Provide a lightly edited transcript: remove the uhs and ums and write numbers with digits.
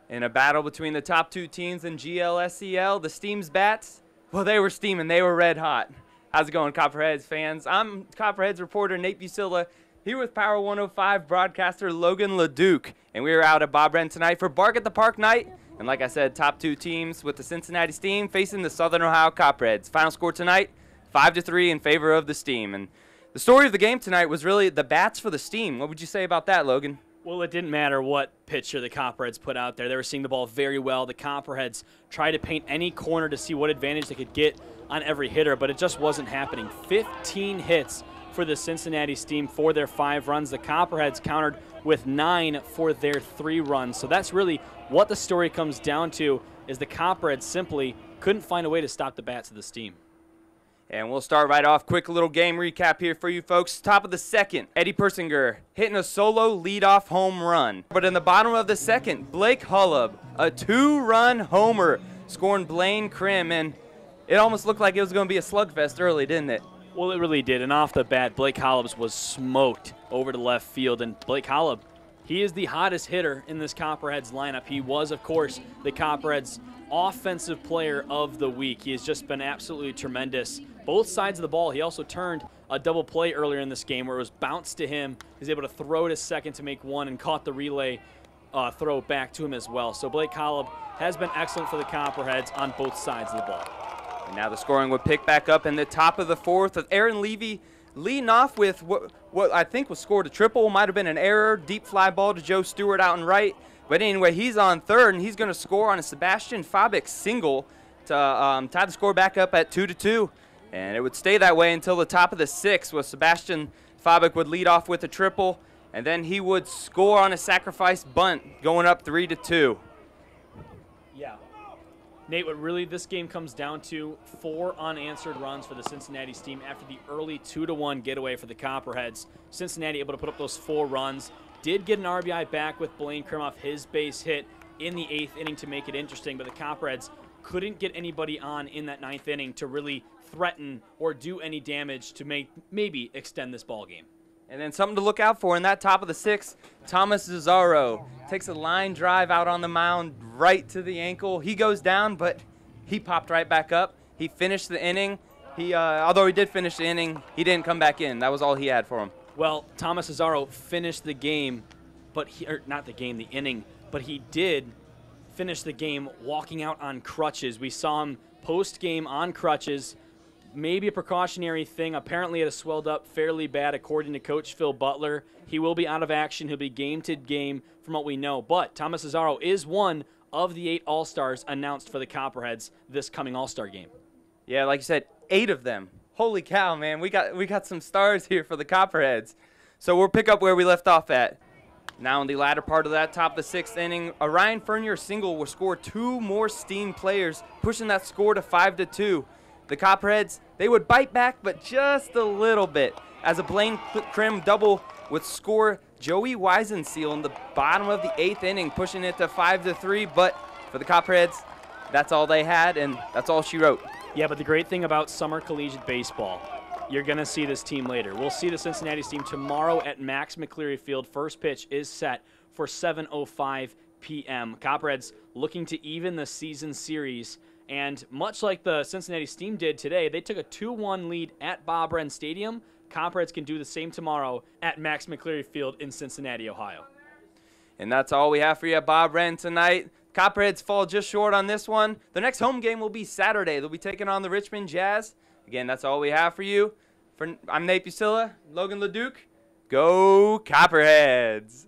In a battle between the top two teams in GLSCL, the Steam's bats, well, they were steaming. They were red hot. How's it going, Copperheads fans? I'm Copperheads reporter Nate Buccilla, here with Power 105 broadcaster Logan Leduc. And we are out at Bob Wren tonight for Bark at the Park night. And like I said, top two teams with the Cincinnati Steam facing the Southern Ohio Copperheads. Final score tonight, 5-3 in favor of the Steam. And the story of the game tonight was really the bats for the Steam. What would you say about that, Logan? Well, it didn't matter what pitcher the Copperheads put out there. They were seeing the ball very well. The Copperheads tried to paint any corner to see what advantage they could get on every hitter, but it just wasn't happening. 15 hits for the Cincinnati Steam for their 5 runs. The Copperheads countered with 9 for their 3 runs. So that's really what the story comes down to, is the Copperheads simply couldn't find a way to stop the bats of the Steam. And we'll start right off. Quick little game recap here for you folks. Top of the second, Eddie Persinger hitting a solo leadoff home run. But in the bottom of the second, Blake Hullab, a 2-run homer, scoring Blaine Krim. And it almost looked like it was going to be a slugfest early, didn't it? Well, it really did. And off the bat, Blake Hullab was smoked over to left field. And Blake Hullab, he is the hottest hitter in this Copperheads lineup. He was, of course, the Copperheads' offensive player of the week. He has just been absolutely tremendous. Both sides of the ball. He also turned a double play earlier in this game where it was bounced to him. He was able to throw to second to make one and caught the relay throw back to him as well. So Blake Hullab has been excellent for the Copperheads on both sides of the ball. And now the scoring would pick back up in the top of the fourth with Aaron Levy leading off with what I think was scored a triple. Might have been an error. Deep fly ball to Joe Stewart out and right. But anyway, he's on third, and he's going to score on a Sebastian Fabic single to tie the score back up at 2-2. And it would stay that way until the top of the sixth, where Sebastian Fabic would lead off with a triple, and then he would score on a sacrifice bunt, going up 3-2. Yeah. Nate, what really this game comes down to, 4 unanswered runs for the Cincinnati Steam after the early 2-1 getaway for the Copperheads. Cincinnati able to put up those 4 runs. Did get an RBI back with Blaine Krim off his base hit in the 8th inning to make it interesting, but the Copperheads couldn't get anybody on in that 9th inning to really threaten or do any damage to maybe extend this ball game. And then something to look out for in that top of the 6th, Thomas Zazzaro takes a line drive out on the mound right to the ankle. He goes down, but he popped right back up. He finished the inning. Although he did finish the inning, he didn't come back in. That was all he had for him. Well, Thomas Zazzaro finished the game, but the inning, but he did finish the game walking out on crutches. We saw him post-game on crutches. Maybe a precautionary thing. Apparently it has swelled up fairly bad according to Coach Phil Butler. He will be out of action. He'll be game to game from what we know. But Thomas Zazzaro is one of the 8 All-Stars announced for the Copperheads this coming All-Star game. Yeah, like you said, 8 of them. Holy cow, man. We got some stars here for the Copperheads. So we'll pick up where we left off at. Now in the latter part of that top of the 6th inning, a Ryan Fernier single will score 2 more Steam players, pushing that score to 5-2. The Copperheads, they would bite back, but just a little bit, as a Blaine Krim double would score Joey Weisenseal in the bottom of the 8th inning, pushing it to 5-3. But for the Copperheads, that's all they had, and that's all she wrote. Yeah, but the great thing about summer collegiate baseball, you're going to see this team later. We'll see the Cincinnati Steam tomorrow at Max McCleary Field. First pitch is set for 7:05 p.m. Copperheads looking to even the season series. And much like the Cincinnati Steam did today, they took a 2-1 lead at Bob Wren Stadium. Copperheads can do the same tomorrow at Max McCleary Field in Cincinnati, Ohio. And that's all we have for you at Bob Wren tonight. Copperheads fall just short on this one. The next home game will be Saturday. They'll be taking on the Richmond Jazz. Again, that's all we have for you. I'm Nate Buccilla, Logan Leduc. Go Copperheads!